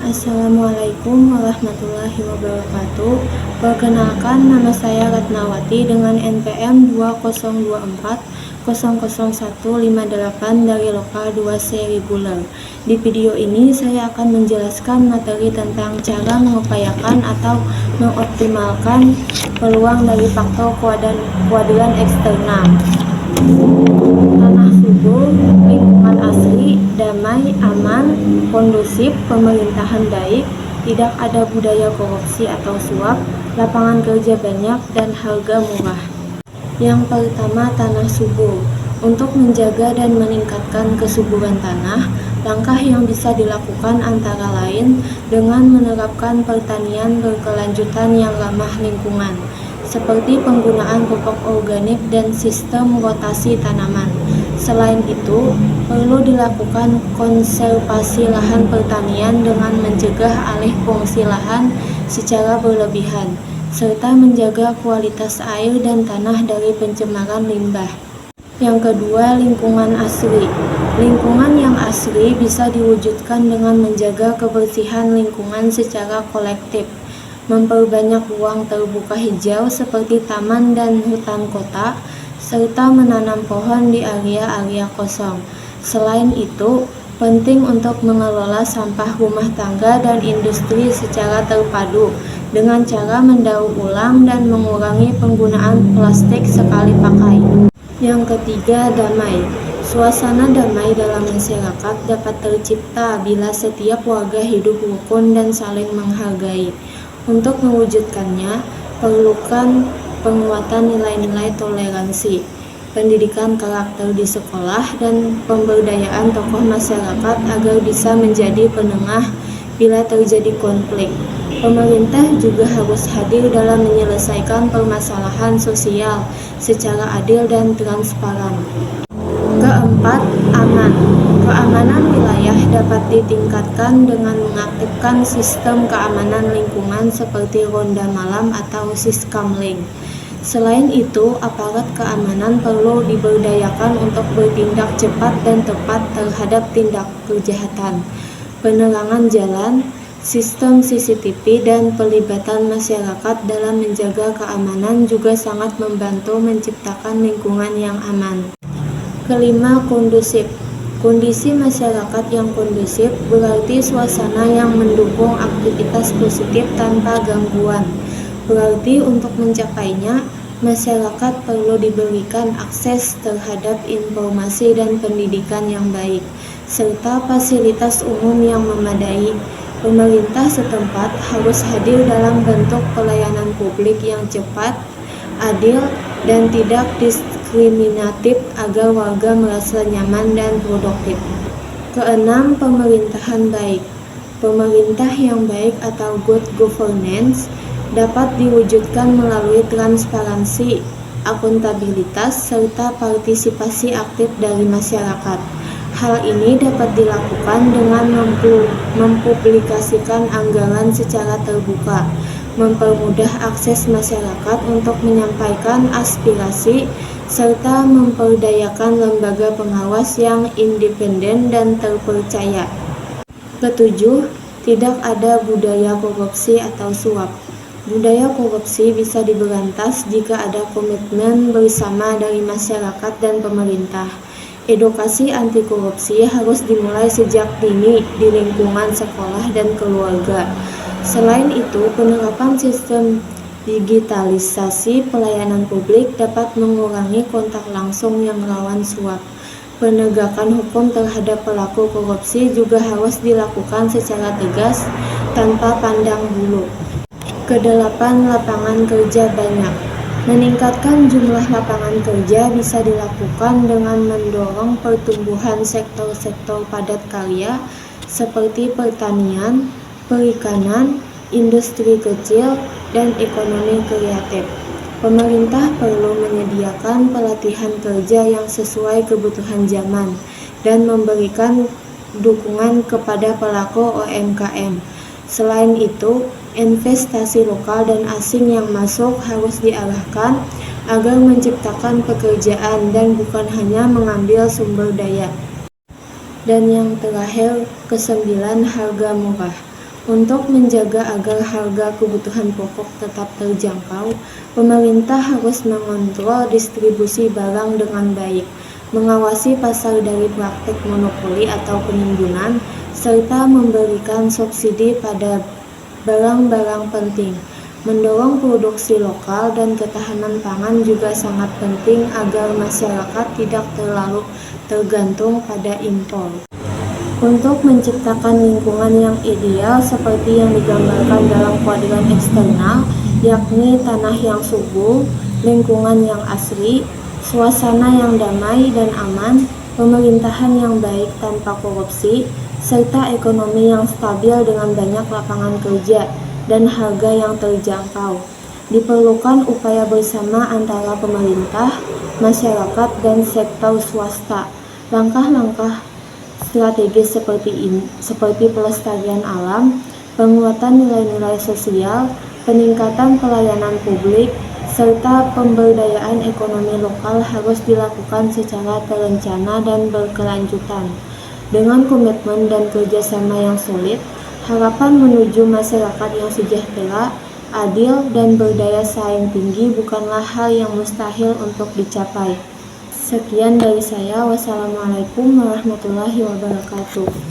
Assalamualaikum warahmatullahi wabarakatuh. Perkenalkan, nama saya Ratnawati dengan NPM 2024000158 dari Lokal 2 C Reguler. Di video ini saya akan menjelaskan materi tentang cara mengupayakan atau mengoptimalkan peluang dari faktor keadilan eksternal. Tanah subur, lingkungan asri, damai, aman, kondusif, pemerintahan baik, tidak ada budaya korupsi atau suap, lapangan kerja banyak, dan harga murah. Yang pertama, tanah subur. Untuk menjaga dan meningkatkan kesuburan tanah, langkah yang bisa dilakukan antara lain dengan menerapkan pertanian berkelanjutan yang ramah lingkungan, seperti penggunaan pupuk organik dan sistem rotasi tanaman. Selain itu, perlu dilakukan konservasi lahan pertanian dengan mencegah alih fungsi lahan secara berlebihan, serta menjaga kualitas air dan tanah dari pencemaran limbah. Yang kedua, lingkungan asri. Lingkungan yang asri bisa diwujudkan dengan menjaga kebersihan lingkungan secara kolektif, memperbanyak ruang terbuka hijau seperti taman dan hutan kota, serta menanam pohon di area-area kosong. Selain itu, penting untuk mengelola sampah rumah tangga dan industri secara terpadu dengan cara mendaur ulang dan mengurangi penggunaan plastik sekali pakai. Yang ketiga, damai. Suasana damai dalam masyarakat dapat tercipta bila setiap warga hidup rukun dan saling menghargai. Untuk mewujudkannya, perlukan penguatan nilai-nilai toleransi, pendidikan karakter di sekolah, dan pemberdayaan tokoh masyarakat agar bisa menjadi penengah bila terjadi konflik. Pemerintah juga harus hadir dalam menyelesaikan permasalahan sosial secara adil dan transparan. Keempat, aman. Keamanan wilayah dapat ditingkatkan dengan mengaktifkan sistem keamanan lingkungan seperti ronda malam atau siskamling. Selain itu, aparat keamanan perlu diberdayakan untuk bertindak cepat dan tepat terhadap tindak kejahatan. Penerangan jalan, sistem CCTV, dan pelibatan masyarakat dalam menjaga keamanan juga sangat membantu menciptakan lingkungan yang aman. Kelima, kondusif. Kondisi masyarakat yang kondusif berarti suasana yang mendukung aktivitas positif tanpa gangguan. Berarti untuk mencapainya, masyarakat perlu diberikan akses terhadap informasi dan pendidikan yang baik, serta fasilitas umum yang memadai. Pemerintah setempat harus hadir dalam bentuk pelayanan publik yang cepat, adil, dan tidak diskriminatif agar warga merasa nyaman dan produktif. Keenam, pemerintahan baik. Pemerintah yang baik atau good governance dapat diwujudkan melalui transparansi, akuntabilitas, serta partisipasi aktif dari masyarakat. Hal ini dapat dilakukan dengan mempublikasikan anggaran secara terbuka, mempermudah akses masyarakat untuk menyampaikan aspirasi, serta memperdayakan lembaga pengawas yang independen dan terpercaya. Ketujuh, tidak ada budaya korupsi atau suap. Budaya korupsi bisa diberantas jika ada komitmen bersama dari masyarakat dan pemerintah. Edukasi anti korupsi harus dimulai sejak dini di lingkungan sekolah dan keluarga. Selain itu, penerapan sistem digitalisasi pelayanan publik dapat mengurangi kontak langsung yang rawan suap. Penegakan hukum terhadap pelaku korupsi juga harus dilakukan secara tegas tanpa pandang bulu. Kedelapan, lapangan kerja banyak. Meningkatkan jumlah lapangan kerja bisa dilakukan dengan mendorong pertumbuhan sektor-sektor padat karya seperti pertanian, perikanan, industri kecil, dan ekonomi kreatif. Pemerintah perlu menyediakan pelatihan kerja yang sesuai kebutuhan zaman dan memberikan dukungan kepada pelaku UMKM. Selain itu, investasi lokal dan asing yang masuk harus diarahkan agar menciptakan pekerjaan dan bukan hanya mengambil sumber daya. Dan yang terakhir, kesembilan, harga murah. Untuk menjaga agar harga kebutuhan pokok tetap terjangkau, pemerintah harus mengontrol distribusi barang dengan baik, mengawasi pasar dari praktik monopoli atau penimbunan, serta memberikan subsidi pada barang-barang penting. Mendorong produksi lokal dan ketahanan pangan juga sangat penting agar masyarakat tidak terlalu tergantung pada impor. Untuk menciptakan lingkungan yang ideal seperti yang digambarkan dalam kuadran eksternal, yakni tanah yang subur, lingkungan yang asri, suasana yang damai dan aman, pemerintahan yang baik tanpa korupsi, serta ekonomi yang stabil dengan banyak lapangan kerja dan harga yang terjangkau. Diperlukan upaya bersama antara pemerintah, masyarakat, dan sektor swasta. Langkah-langkah strategis seperti pelestarian alam, penguatan nilai-nilai sosial, peningkatan pelayanan publik, serta pemberdayaan ekonomi lokal harus dilakukan secara terencana dan berkelanjutan. Dengan komitmen dan kerjasama yang solid, harapan menuju masyarakat yang sejahtera, adil, dan berdaya saing tinggi bukanlah hal yang mustahil untuk dicapai. Sekian dari saya. Wassalamualaikum warahmatullahi wabarakatuh.